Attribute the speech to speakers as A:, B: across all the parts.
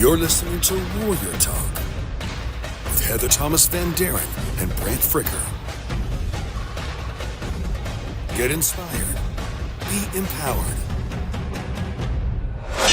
A: You're listening to Warrior Talk with Heather Thomas Van Deren and Brant Fricker. Get inspired. Be empowered.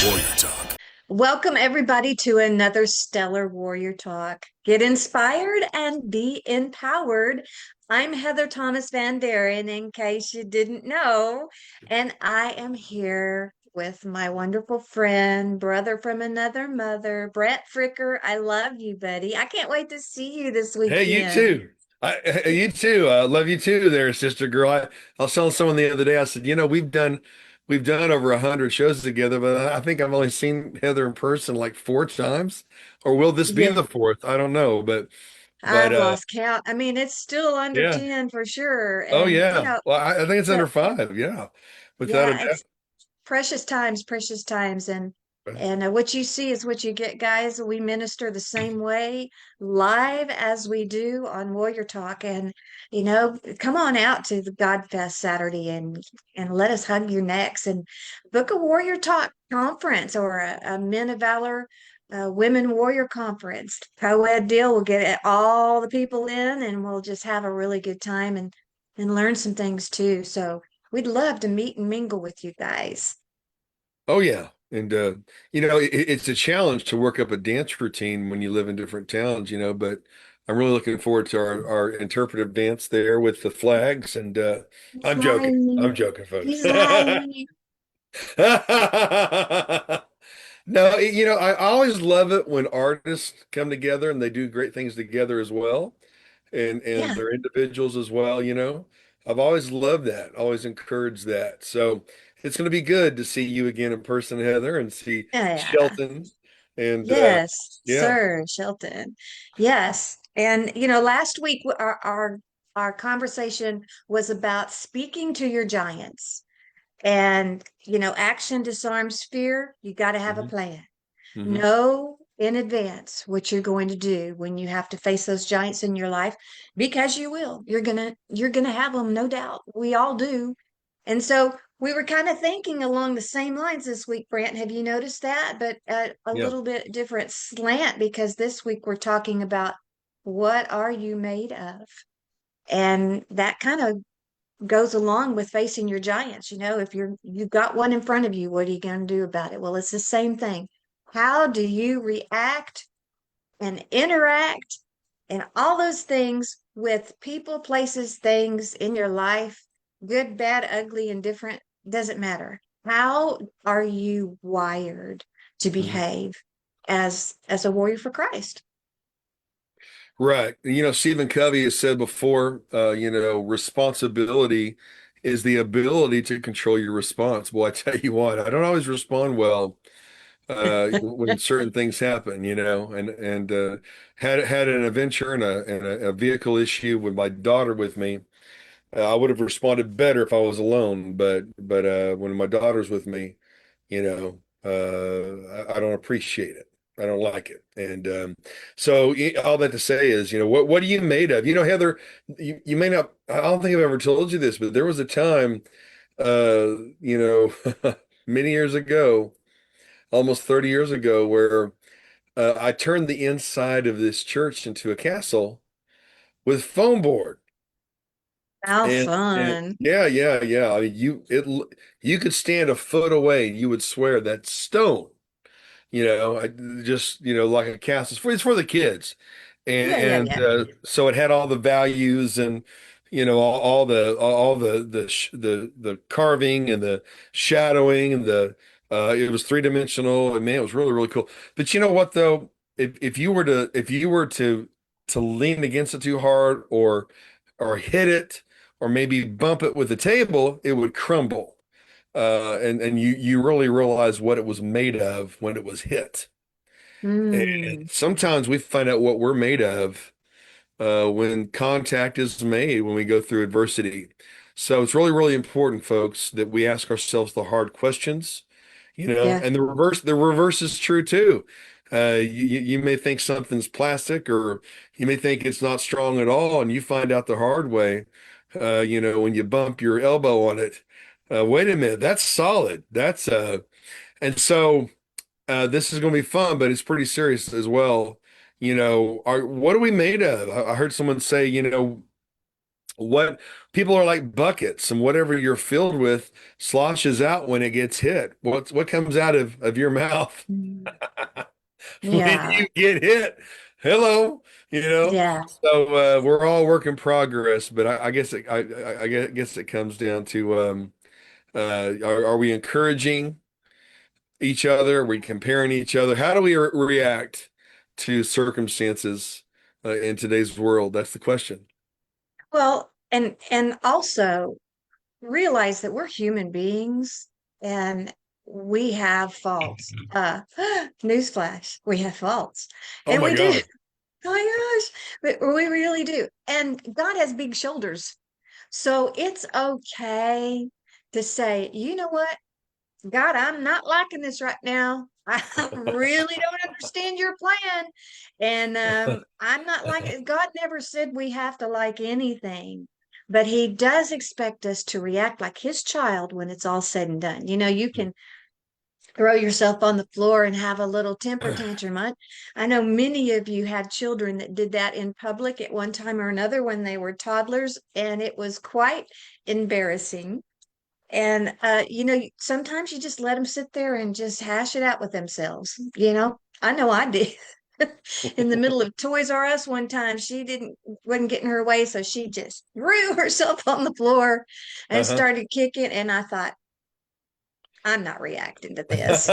A: Warrior Talk.
B: Welcome, everybody, to another stellar Warrior Talk. Get inspired and be empowered. I'm Heather Thomas Van Deren, in case you didn't know, and I am here with my wonderful friend, brother from another mother, Brett Fricker. I love you, buddy. I can't wait to see you this
C: Hey, you
B: weekend.
C: too. You too. I love you too, there, sister girl. I was telling someone the other day. I said, we've done over 100 shows together, but I think I've only seen Heather in person like 4 times, or will this be
B: Yeah,
C: the fourth? I don't know, but
B: I've lost count. I mean, it's still under
C: yeah.
B: 10 for sure.
C: Oh
B: And,
C: yeah. Well, I think it's
B: so
C: under five. Yeah, without a
B: yeah,
C: doubt.
B: precious times, and what you see is what you get, guys. We minister the same way live as we do on Warrior Talk, and come on out to the God Fest Saturday and let us hug your necks and book a Warrior Talk conference or a Men of Valor Women Warrior Conference co-ed deal. We'll get all the people in, and we'll just have a really good time and learn some things too. So we'd love to meet and mingle with you guys.
C: Oh yeah. And it's a challenge to work up a dance routine when you live in different towns, but I'm really looking forward to our interpretive dance there with the flags. And
B: He's
C: I'm joking.
B: lying.
C: I'm joking, folks.
B: He's lying.
C: No, I always love it when artists come together and they do great things together as well, and
B: Yeah.
C: they're individuals as well. I've always loved that, always encouraged that. So it's going to be good to see you again in person, Heather, and see
B: Yeah.
C: Shelton. And
B: Yes,
C: yeah.
B: sir, Shelton. Yes. And last week our conversation was about speaking to your giants. And action disarms fear. You got to have a
C: Hmm.
B: plan.
C: Hmm.
B: Know in advance what you're going to do when you have to face those giants in your life, because you will. You're gonna have them, no doubt. We all do. And so we were kind of thinking along the same lines this week, Brant. Have you noticed that? But a
C: Yeah.
B: little bit different slant, because this week we're talking about what are you made of? And that kind of goes along with facing your giants. If you've got one in front of you, what are you going to do about it? Well, it's the same thing. How do you react and interact and all those things with people, places, things in your life, good, bad, ugly, and different? Doesn't matter. How are you wired to
C: Hmm.
B: behave as a warrior for Christ?
C: Right. Stephen Covey has said before, responsibility is the ability to control your response. Boy, I tell you what, I don't always respond well when certain things happen, and had an adventure and a vehicle issue with my daughter with me. I would have responded better if I was alone, but when my daughter's with me, I don't appreciate it. I don't like it. And so all that to say is, what are you made of? Heather, you may not, I don't think I've ever told you this, but there was a time, many years ago, almost 30 years ago, where I turned the inside of this church into a castle with foam board.
B: How
C: And
B: fun.
C: yeah, yeah, yeah. I mean, you could stand a foot away, you would swear that's stone. Just like a castle. It's for the kids, and,
B: Yeah, yeah,
C: and
B: yeah.
C: so it had all the values and all the carving and the shadowing and it was three-dimensional, and man, it was really really cool. But you know what though, if you were to lean against it too hard or hit it or maybe bump it with a table, it would crumble. And you really realize what it was made of when it was hit. And
B: Mm.
C: sometimes we find out what we're made of when contact is made, when we go through adversity. So it's really, really important, folks, that we ask ourselves the hard questions,
B: Yeah.
C: and the reverse is true too. You may think something's plastic, or you may think it's not strong at all, and you find out the hard way, when you bump your elbow on it. Wait a minute, that's solid. And so this is going to be fun, but it's pretty serious as well. What are we made of? I heard someone say, what people are like buckets, and whatever you're filled with sloshes out when it gets hit. What comes out of your mouth
B: Mm.
C: when
B: Yeah,
C: you get hit? Hello, you know.
B: yeah.
C: So we're all work in progress, but I guess I guess it comes down to are we encouraging each other? Are we comparing each other? How do we react to circumstances in today's world? That's the question.
B: Well, and also realize that we're human beings and we have faults. Newsflash, we have faults.
C: Oh
B: And
C: my
B: we do.
C: God.
B: Oh my gosh, but we really do. And God has big shoulders. So it's okay to say, you know what? God, I'm not liking this right now. I really don't understand your plan. And I'm not like it. God never said we have to like anything, but He does expect us to react like His child when it's all said and done. You can throw yourself on the floor and have a little temper tantrum. I know many of you had children that did that in public at one time or another when they were toddlers, and it was quite embarrassing. And sometimes you just let them sit there and just hash it out with themselves. I know I did. In the middle of Toys R Us one time, she wasn't getting her way, so she just threw herself on the floor and
C: Uh-huh.
B: started kicking. And I thought, I'm not reacting to this.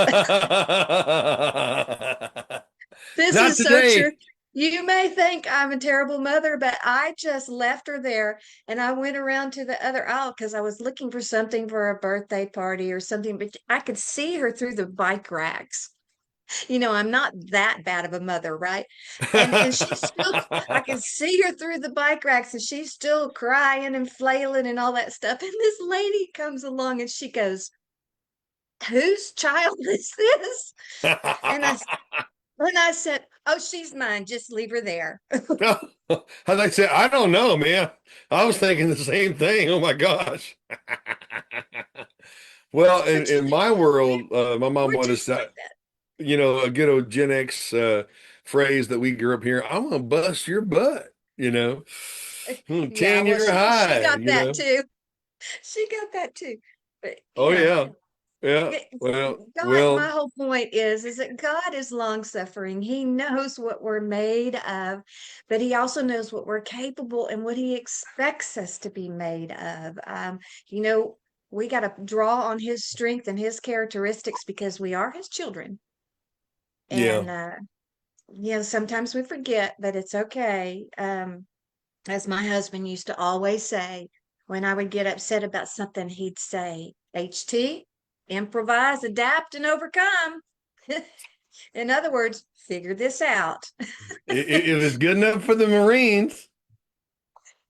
B: This
C: Not
B: is so true.
C: today.
B: You may think I'm a terrible mother, but I just left her there and I went around to the other aisle because I was looking for something for a birthday party or something, but I could see her through the bike racks. I'm not that bad of a mother, right? And she's still, I can see her through the bike racks and she's still crying and flailing and all that stuff. And this lady comes along and she goes, "Whose child is this?" And I said, "Oh, she's mine. Just leave her there."
C: As I said, I don't know, man. I was thinking the same thing. Oh my gosh. Well, in,
B: But
C: in my world, my mom
B: we're
C: wanted us
B: just like
C: to, a good old Gen X phrase that we grew up here. I'm gonna bust your butt,
B: that. Yeah,
C: 10
B: well,
C: year
B: she
C: high,
B: got that too. She got that too. But
C: Oh yeah. Yeah.
B: it-
C: Well,
B: God, my
C: well,
B: whole point is that God is long suffering. He knows what we're made of, but He also knows what we're capable and what He expects us to be made of. You know, we got to draw on His strength and His characteristics because we are His children.
C: yeah.
B: And sometimes we forget, but it's okay. As my husband used to always say, when I would get upset about something, he'd say, HT, improvise, adapt, and overcome. In other words, figure this out.
C: If it's good enough for the Marines,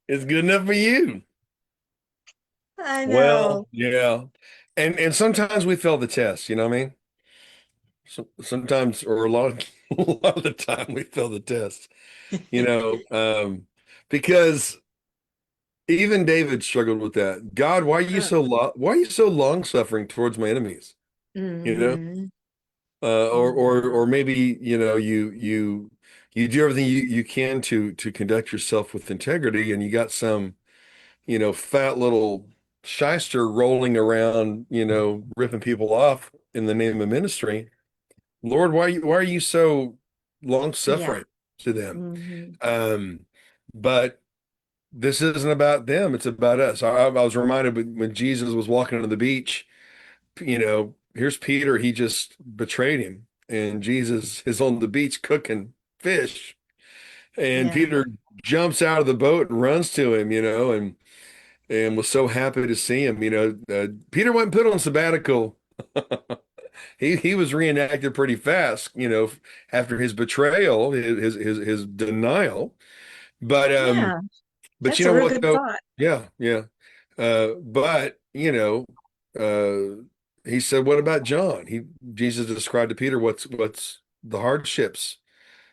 C: it's good enough for you.
B: I know.
C: Well, yeah. And sometimes we fail the test, you know what I mean? Sometimes, or a lot of, a lot of the time we fail the test, because even David struggled with that. God, why are you so long suffering towards my enemies? You know?
B: Mm-hmm.
C: Or maybe, you do everything you can to conduct yourself with integrity, and you got some, fat little shyster rolling around, ripping people off in the name of ministry. Lord, why are you so long
B: Yeah.
C: suffering to them?
B: Mm-hmm.
C: Um, but this isn't about them, it's about us. I was reminded when Jesus was walking on the beach, here's Peter, he just betrayed him, and Jesus is on the beach cooking fish, and
B: Yeah.
C: Peter jumps out of the boat and runs to him, and was so happy to see him. Peter wasn't put on sabbatical. He was reenacted pretty fast, after his betrayal, his denial. But
B: Yeah.
C: but you
B: That's a
C: know
B: real
C: what
B: good
C: though?
B: thought.
C: Yeah, yeah. But uh, he said, "What about John?" Jesus described to Peter what's the hardships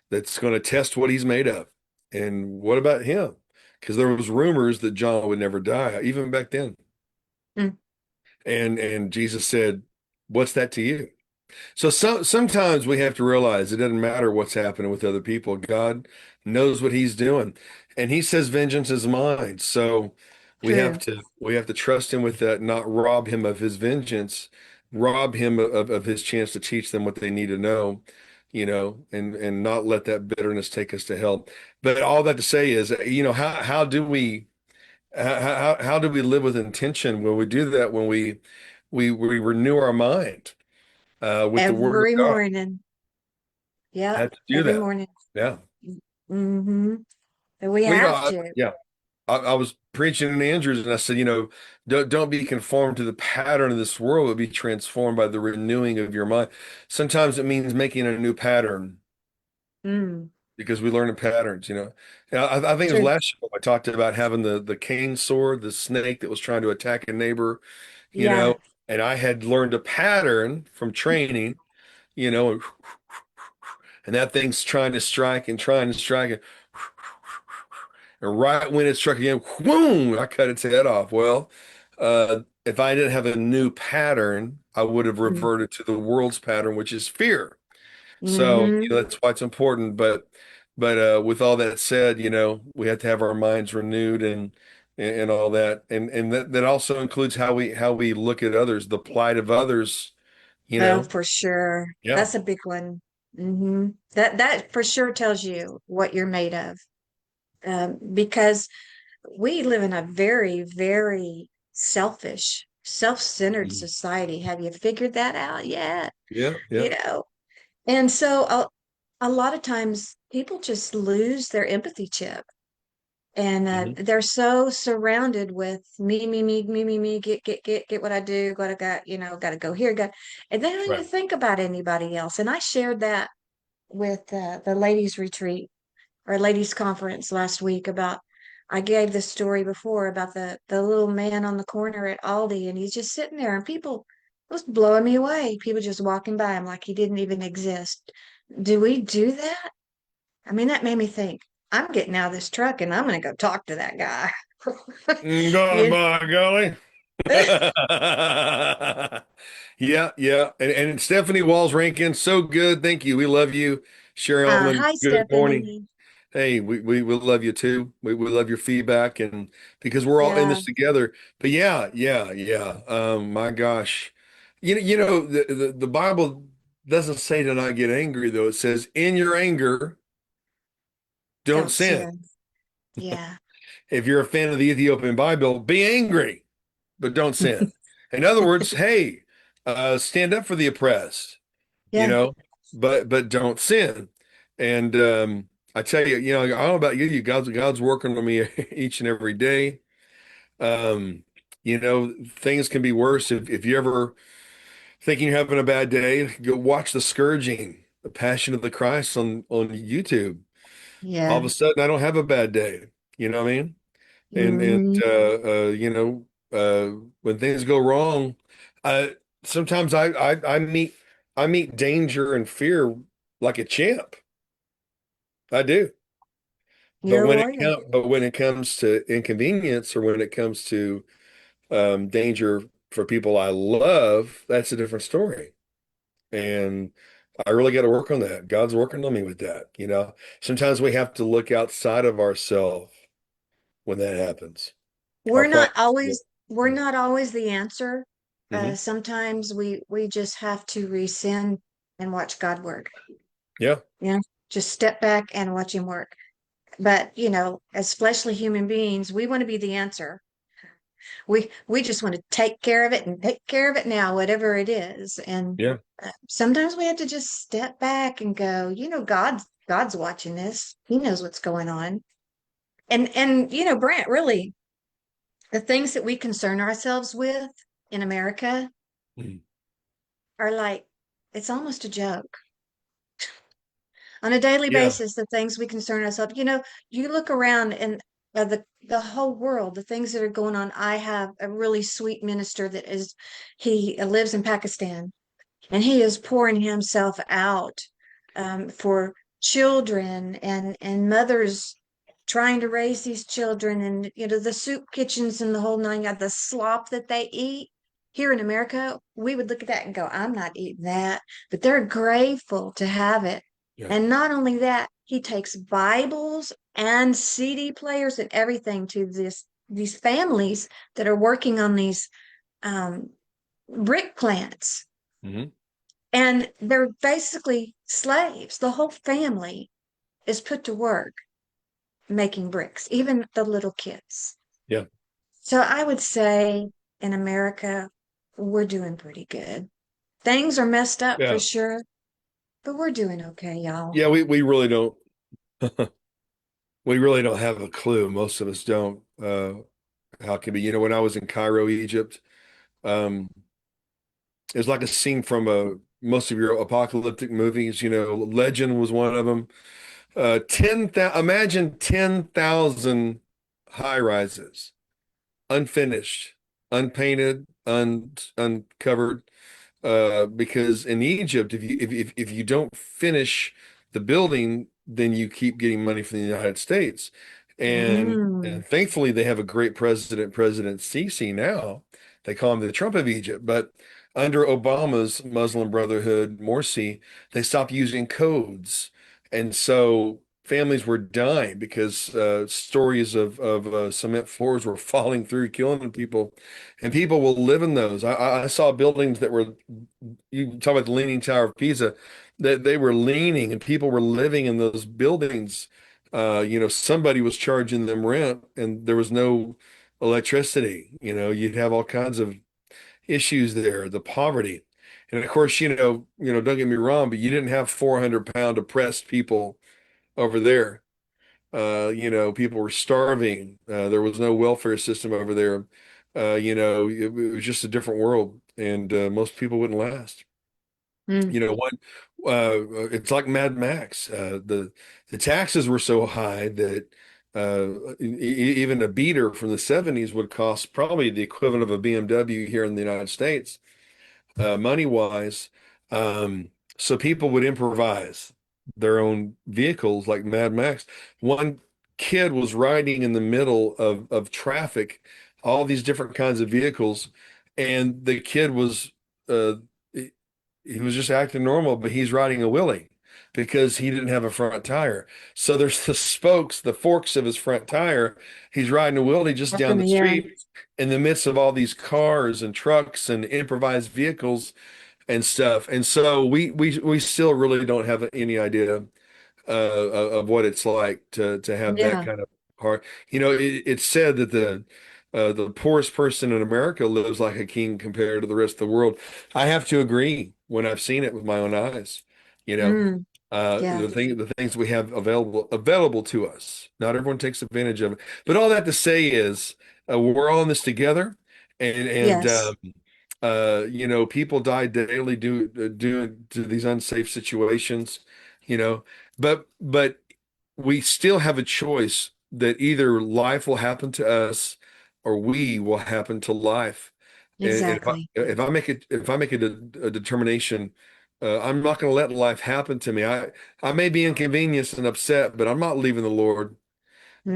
C: that's going to test what he's made of, and what about him? Because there was rumors that John would never die, even back then.
B: Mm.
C: And Jesus said, "What's that to you?" So sometimes we have to realize it doesn't matter what's happening with other people. God knows what he's doing. And he says vengeance is mine. So
B: True.
C: we have to trust him with that, not rob him of his vengeance, rob him of his chance to teach them what they need to know, and not let that bitterness take us to hell. But all that to say is, how do we how do we live with intention when we do that, when we renew our mind with the word of
B: Every
C: God?
B: morning.
C: I
B: Yep.
C: have to do
B: Every
C: that.
B: morning.
C: Yeah.
B: Mm-hmm. We
C: Well,
B: have to.
C: yeah, I was preaching in Andrews and I said, don't be conformed to the pattern of this world, but be transformed by the renewing of your mind. Sometimes it means making a new pattern
B: Mm,
C: because we learn in patterns, And I think it was
B: true.
C: last show I talked about having the cane sword, the snake that was trying to attack a neighbor, you
B: Yeah.
C: know, and I had learned a pattern from training, and that thing's trying to strike, and right when it struck again, whoom, I cut its head off. Well, if I didn't have a new pattern, I would have reverted to the world's pattern, which is fear. So,
B: Mm-hmm.
C: that's why it's important. But with all that said, we have to have our minds renewed and all that. And that also includes how we look at others, the plight of others, you
B: Oh,
C: know.
B: for sure.
C: Yeah.
B: That's a big one. Mm-hmm. That for sure tells you what you're made of. Because we live in a very, very selfish, self-centered
C: Mhm.
B: society. Have you figured that out yet?
C: Yeah,
B: You
C: yeah.
B: know, and so a lot of times people just lose their empathy chip. And
C: Mhm.
B: they're so surrounded with me, get what I do, got to go here, and they don't even
C: Right.
B: think about anybody else. And I shared that with the ladies' retreat or ladies' conference last week about. I gave the story before about the little man on the corner at Aldi, and he's just sitting there, and people it was blowing me away. People just walking by him like he didn't even exist. Do we do that? I mean, that made me think, I'm getting out of this truck and I'm going to go talk to that guy.
C: God,
B: You,
C: by golly. Yeah, yeah. And Stephanie Walls Rankin, so good. Thank you. We love you. Sherry Ullman,
B: hi,
C: good morning.
B: Stephanie.
C: Hey, we love you too. We love your feedback, and because we're all in
B: Yeah,
C: this together. But yeah, yeah, yeah. My gosh. The Bible doesn't say to not get angry, though. It says, in your anger, don't
B: don't
C: sin.
B: sin. Yeah,
C: If you're a fan of the Ethiopian Bible, be angry, but don't sin. In other words, hey, stand up for the oppressed, you
B: yeah,
C: know, but don't sin. And I tell you, I don't know about you, God's working on me each and every day. Things can be worse. If you ever thinking you're having a bad day, go watch The Scourging, The Passion of the Christ on YouTube. All of
B: yeah.
C: a sudden, I don't have a bad day. You know what I mean? And
B: Mm,
C: when things go wrong, sometimes I meet danger and fear like a champ. I do. But
B: you're a warrior.
C: when it comes to inconvenience, or when it comes to danger for people I love, that's a different story. And I really got to work on that. God's working on me with that. Sometimes we have to look outside of ourselves when that happens. Our
B: We're
C: pride.
B: not always we're not always the answer.
C: Hmm.
B: Sometimes we just have to rescind and watch God work.
C: Yeah.
B: Just step back and watch him work. But as fleshly human beings, we want to be the answer. We just want to take care of it and take care of it now, whatever it is. And
C: Yeah.
B: sometimes we have to just step back and go, God's watching this. He knows what's going on. And Brant, really, the things that we concern ourselves with in America
C: Mhm.
B: are like it's almost a joke. On a daily
C: Yeah.
B: basis, the things we concern ourselves, you look around and the whole world, the things that are going on. I have a really sweet minister he lives in Pakistan, and he is pouring himself out for children and mothers trying to raise these children, and the soup kitchens and the whole nine yards, the slop that they eat. here in America, we would look at that and go, I'm not eating that. But they're grateful to have it.
C: Yeah.
B: And not only that, he takes Bibles and CD players and everything to these families that are working on these um, brick plants.
C: Hmm.
B: And they're basically slaves. The whole family is put to work making bricks, even the little kids.
C: Yeah.
B: So I would say in America, we're doing pretty good. Things are messed up for
C: Yeah.
B: sure, but we're doing okay, y'all.
C: Yeah. We really don't, we really don't have a clue. Most of us don't, how it can be. When I was in Cairo, Egypt, um, it's like a scene from most of your apocalyptic movies. Legend was one of them. 10,000, imagine 10,000 high rises, unfinished, unpainted, uncovered. Because in Egypt, if you don't finish the building, then you keep getting money from the United States. And
B: Mm,
C: thankfully, they have a great president, President Sisi now. They call him the Trump of Egypt. But under Obama's Muslim Brotherhood, Morsi, they stopped using codes. And so families were dying because stories of cement floors were falling through, killing people, and people will live in those. I saw buildings that were, you talk about the Leaning Tower of Pisa, that they were leaning and people were living in those buildings. Somebody was charging them rent and there was no electricity. You'd have all kinds of issues there, the poverty. And of course, don't get me wrong, but you didn't have 400-pound oppressed people over there. People were starving. There was no welfare system over there. It was just a different world, and most people wouldn't last.
B: mm.
C: One, it's like Mad Max. The taxes were so high that even a beater from the 70s would cost probably the equivalent of a BMW here in the United States, money wise. Um, so people would improvise their own vehicles like Mad Max. One kid was riding in the middle of traffic, all these different kinds of vehicles, and the kid was he he was just acting normal, but he's riding a wheelie because he didn't have a front tire. So there's the spokes, the forks of his front tire. He's riding a wheelie just
B: Up
C: down
B: in
C: the
B: the air.
C: street in the midst of all these cars and trucks and improvised vehicles and stuff. And so we still really don't have any idea of what it's like to have that
B: Yeah.
C: kind of heart. It's said that the poorest person in America lives like a king compared to the rest of the world. I have to agree when I've seen it with my own eyes. You know,
B: Mm, yeah.
C: the things we have available to us. Not everyone takes advantage of it. But all that to say is, we're all in this together, and
B: Yes.
C: people die daily due to these unsafe situations. You know, but we still have a choice that either life will happen to us or we will happen to life. And
B: Exactly.
C: if I make a determination, I'm not going to let life happen to me. I may be inconvenienced and upset, but I'm not leaving the Lord.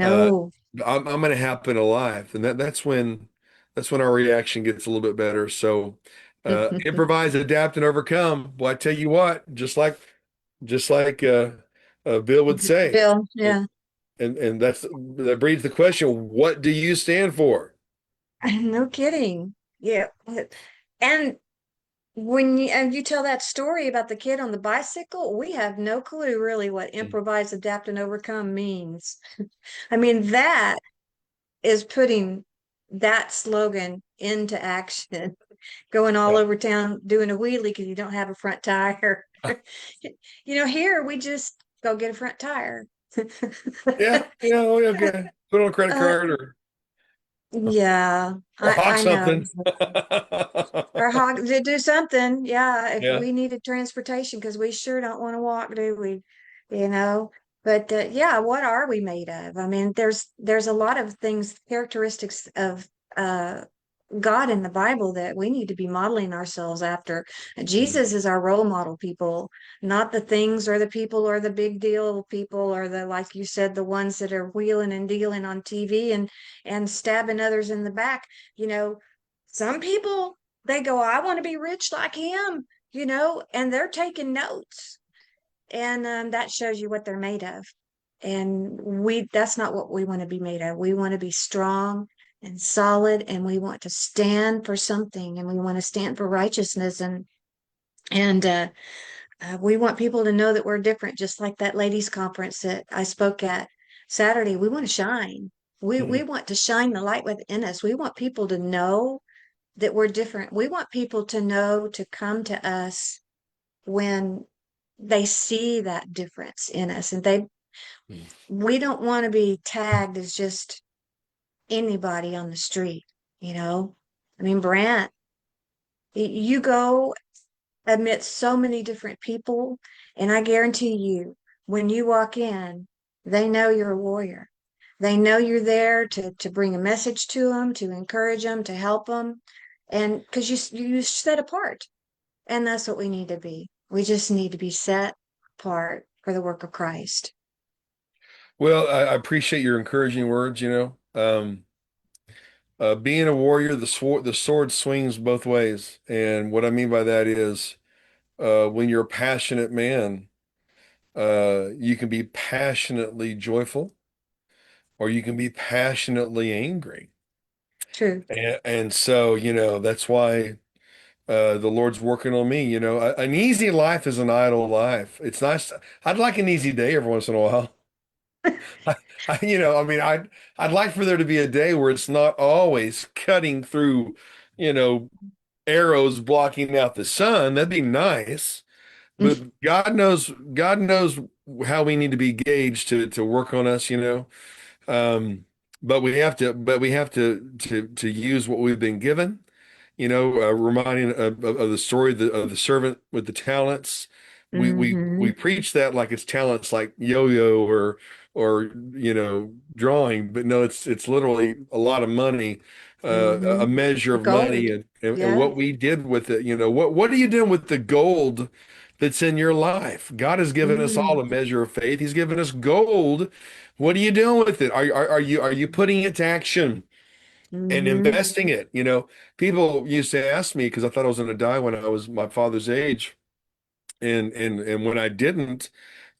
C: Uh,
B: No.
C: I'm going to happen alive, and that's when our reaction gets a little bit better. So, improvise, adapt, and overcome. Well, I tell you what, just like Bill would say,
B: Bill,
C: and
B: yeah.
C: that breeds the question: what do you stand for?
B: No kidding. Yeah. And and you tell that story about the kid on the bicycle, we have no clue really what improvise, adapt, and overcome means. I mean, that is putting that slogan into action, going all
C: Yeah,
B: over town doing a wheelie because you don't have a front tire. Here we just go get a front tire.
C: yeah, okay. Put on a credit
B: uh,
C: card
B: yeah,
C: or
B: I
C: hawk
B: I know.
C: something.
B: Or hog to do something. Yeah, if
C: Yeah.
B: we needed transportation, because we sure don't want to walk, do we? You know. But yeah, what are we made of? I mean, there's a lot of things, characteristics of uh God in the Bible that we need to be modeling ourselves after.
C: Mhm.
B: Jesus is our role model, people, not the things or the people or the big deal people or the, like you said, the ones that are wheeling and dealing on TV and stabbing others in the back. You know, some people they go, I want to be rich like him, and they're taking notes. And that shows you what they're made of. And that's not what we want to be made of. We want to be strong and solid, and we want to stand for something, and we want to stand for righteousness. And we want people to know that we're different, just like that ladies' conference that I spoke at Saturday. We want to shine. We want to shine the light within us. We want people to know that we're different. We want people to know to come to us when they see that difference in us. And we don't want to be tagged as just anybody on the street, you know? I mean, Brant, you go amidst so many different people, and I guarantee you, when you walk in, they know you're a warrior. They know you're there to bring a message to them, to encourage them, to help them, and because you set apart, and that's what we need to be. We just need to be set apart for the work of Christ.
C: Well, I appreciate your encouraging words, being a warrior, the sword swings both ways. And what I mean by that is, when you're a passionate man, you can be passionately joyful or you can be passionately angry.
B: True.
C: And so, that's why the Lord's working on me. An easy life is an idle life. It's nice. I'd like an easy day every once in a while. I mean, I'd like for there to be a day where it's not always cutting through, you know, arrows blocking out the sun. That'd be nice. But God knows how we need to be gauged to work on us. But we have to use what we've been given. Reminding of the story of the servant with the talents. We
B: Hmm.
C: preach that like it's talents like yo-yo or drawing, but no, it's literally a lot of money,
B: Hmm.
C: a measure of money,
B: Gold.
C: and
B: Yeah.
C: what we did with it. What are you doing with the gold that's in your life? God has given us all
B: Mm.
C: a measure of faith. He's given us gold. What are you doing with it? Are you putting it to action and
B: Hmm.
C: investing it? People used to ask me because I thought I was going to die when I was my father's age, and when I didn't,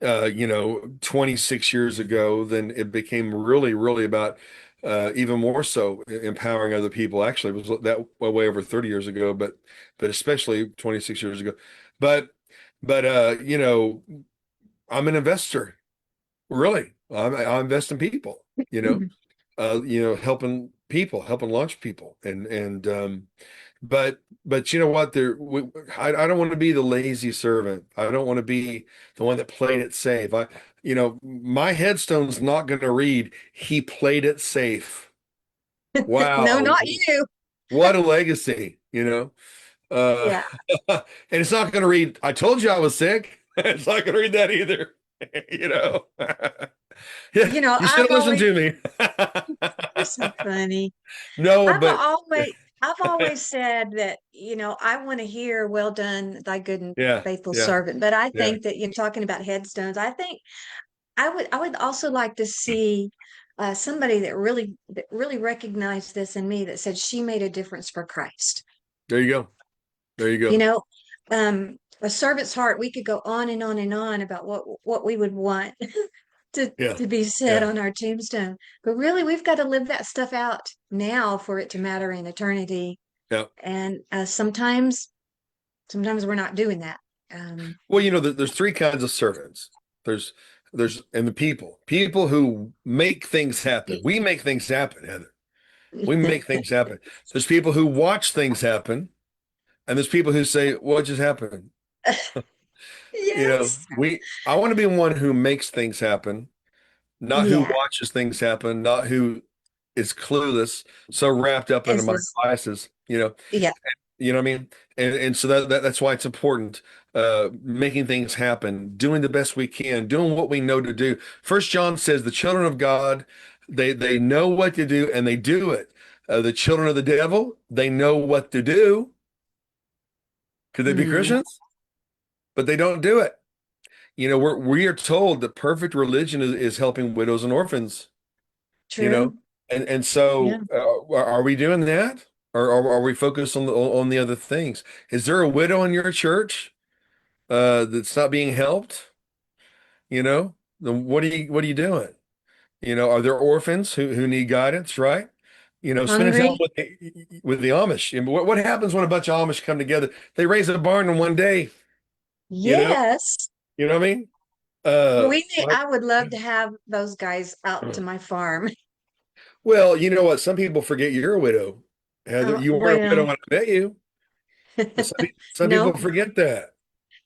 C: 26 years ago, then it became really, really about even more so empowering other people. Actually, it was that way over 30 years ago, but especially 26 years ago. But but I'm an investor. Really, I invest in people. Helping people, helping launch people, but you know what? I don't want to be the lazy servant. I don't want to be the one that played it safe. My headstone's not going to read, "He played it safe."
B: No,
C: Wow,
B: not you.
C: what a legacy, Uh,
B: Yeah.
C: and it's not going to read, "I told you I was sick." It's not going to read that either. You know, yeah, you should
B: I've
C: have listened
B: always,
C: to me.
B: you're so funny.
C: No,
B: I've
C: but
B: always, I've always said that, I want to hear, well done, thy good and
C: yeah,
B: faithful
C: yeah,
B: servant. But I
C: yeah.
B: think that you're talking about headstones. I think I would also like to see somebody that really recognized this in me, that said she made a difference for Christ.
C: There you go. There you
B: You
C: go.
B: know, a servant's heart. We could go on and on and on about what we would want to
C: Yeah,
B: to be said
C: yeah,
B: on our tombstone, but really we've got to live that stuff out now for it to matter in eternity.
C: yeah.
B: And sometimes we're not doing that. Um,
C: Well, there's three kinds of servants. There's and the people who make things happen. We make things happen, Heather. We make things happen. There's people who watch things happen, and there's people who say, "What just happened?"
B: yes.
C: I want to be one who makes things happen, not who
B: Yeah.
C: watches things happen, not who is clueless, so wrapped up into
B: This
C: my
B: is
C: devices.
B: yeah.
C: You know what I mean? And so that's why it's important, making things happen, doing the best we can, doing what we know to do. First John says the children of God, they know what to do and they do it. The children of the devil, they know what to do. Could they be
B: Mm,
C: Christians? But they don't do it. We are told that perfect religion is helping widows and orphans, you know?
B: true.
C: And
B: Yeah.
C: so, are we doing that? Or are we focused on the other things? Is there a widow in your church that's not being helped? You know, then what are you doing? You know, are there orphans who need guidance, right? You know, spending time
B: Hungry?
C: with the Amish. And what happens when a bunch of Amish come together? They raise a barn in one day, you know?
B: Yes.
C: You know what I mean? Uh,
B: I would love to have those guys out to my farm.
C: well, you know what? Some people forget you're a widow. Heather, you weren't a widow
B: Well,
C: when I met you. But some people
B: no.
C: forget that,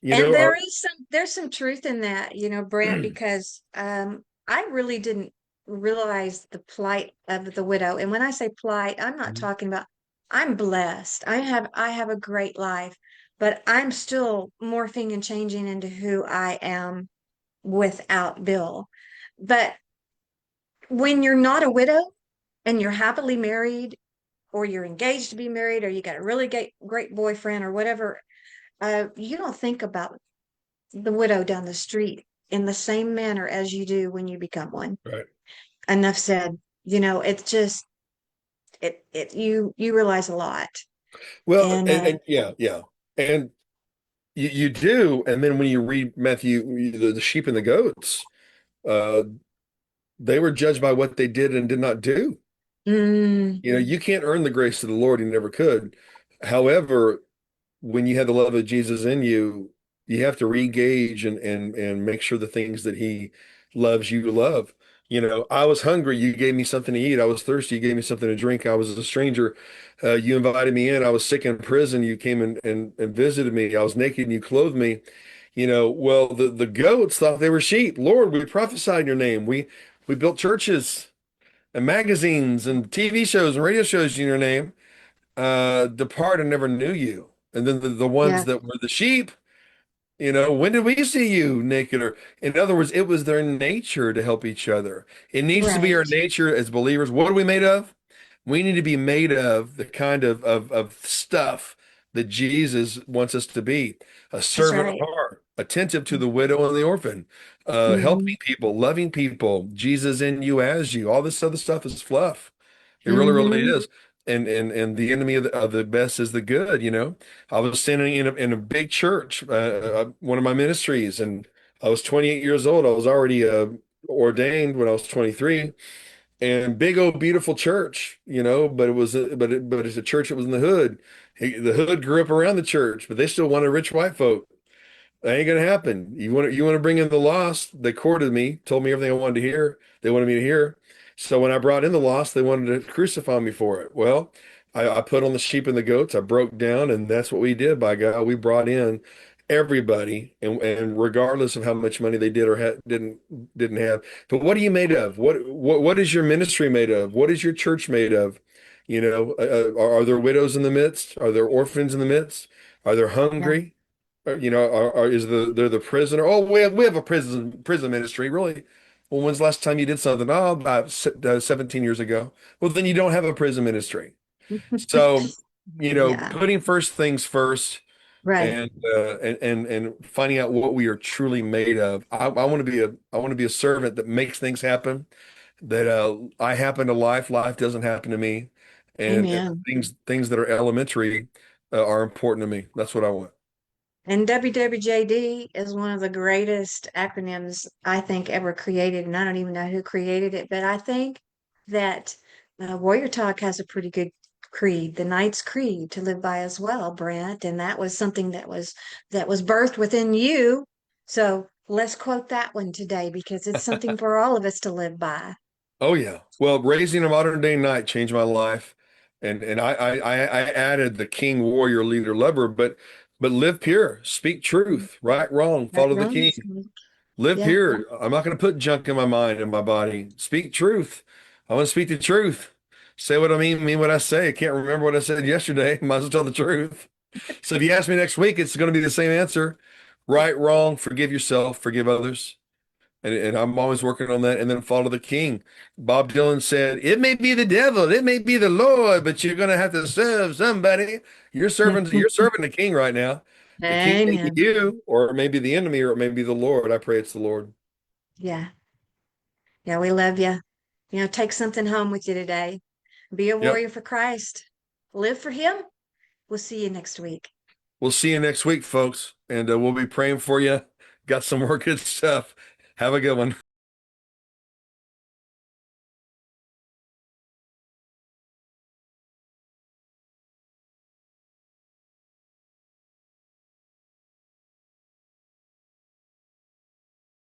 C: you
B: And
C: know,
B: there
C: or
B: is there's some truth in that, Brant, because I really didn't realize the plight of the widow. And when I say plight, I'm not talking about I'm blessed. I have a great life, but I'm still morphing and changing into who I am without Bill. But when you're not a widow and you're happily married, or you're engaged to be married, or you got a really great boyfriend or whatever, you don't think about the widow down the street in the same manner as you do when you become one.
C: right.
B: Enough said. It's just you realize a lot.
C: Well,
B: And
C: and yeah, yeah. And you do, and then when you read Matthew, the sheep and the goats, uh, they were judged by what they did and did not do.
B: mm,
C: You know, you can't earn the grace of the Lord, you never could. However, when you have the love of Jesus in you, you have to re-gauge and make sure the things that he loves you to love. You know, I was hungry, you gave me something to eat. I was thirsty, you gave me something to drink. I was a stranger, you invited me in. I was sick in prison, you came and visited me. I was naked and you clothed me. You know, well, the goats thought they were sheep. Lord, we prophesied in your name. We built churches and magazines and TV shows and radio shows in your name. Depart and never knew you. And then the ones
B: yeah,
C: that were the sheep, you know, when did we see you naked? Or in other words, it was their nature to help each other. It needs to be our
B: right.
C: nature as believers. What are we made of? We need to be made of the kind of stuff that Jesus wants us to be. A
B: That's
C: servant
B: right.
C: heart, attentive to the widow and the orphan,
B: Hmm.
C: helping people, loving people, Jesus in you as you. All this other stuff is fluff. It really, really
B: Hmm.
C: is. And the enemy of the best is the good, you know. I was standing in a big church, one of my ministries, and I was 28 years old. I was already ordained when I was 23, and big old beautiful church, you know. But it was but it's a church that was in the hood. The hood grew up around the church, but they still wanted rich white folk. That ain't gonna happen. You want to bring in the lost? They courted me, told me everything I wanted to hear. They wanted me to hear. So when I brought in the lost, they wanted to crucify me for it. Well, I put on the sheep and the goats. I broke down, and that's what we did. By God, we brought in everybody, and regardless of how much money they did or didn't have. But what are you made of? What is your ministry made of? What is your church made of? You know, are there widows in the midst? Are there orphans in the midst? Are there
B: Yeah.
C: hungry? You know, is they're the prisoner? Oh, we have a prison ministry, really? Well, when's the last time you did something? Oh, about 17 years ago. Well, then you don't have a prison ministry. So, you know,
B: Yeah.
C: putting first things first
B: Right.
C: and finding out what we are truly made of. I want to be a servant that makes things happen. That I happen to life, life doesn't happen to me, and
B: Amen.
C: things that are elementary are important to me. That's what I want.
B: And WWJD is one of the greatest acronyms I think ever created. And I don't even know who created it, but I think that Warrior Talk has a pretty good creed, the Knight's Creed to live by as well, Brent. And that was something that was birthed within you. So let's quote that one today because it's something for all of us to live by.
C: Oh yeah. Well, raising a modern day knight changed my life, and I added the king, warrior, leader, lover, but live pure, speak truth, right, wrong,
B: Right,
C: follow the
B: wrong?
C: king. Live
B: Yeah.
C: pure. I'm not going to put junk in my mind and my body. Speak truth. I want to speak the truth. Say what I mean what I say. I can't remember what I said yesterday. Might as well tell the truth. So if you ask me next week, it's going to be the same answer. Right, wrong, forgive yourself, forgive others. And I'm always working on that. And then follow the king. Bob Dylan said, it may be the devil, it may be the Lord, but you're going to have to serve somebody. You're serving the king right now. The king may be
B: Amen.
C: you, or it may be the enemy, or it may be the Lord. I pray it's the Lord.
B: Yeah. Yeah, we love you. Take something home with you today. Be a
C: Yep.
B: warrior for Christ. live for him. We'll see you next week.
C: We'll see you next week, folks, and we'll be praying for you. Got some more good stuff. Have a good one.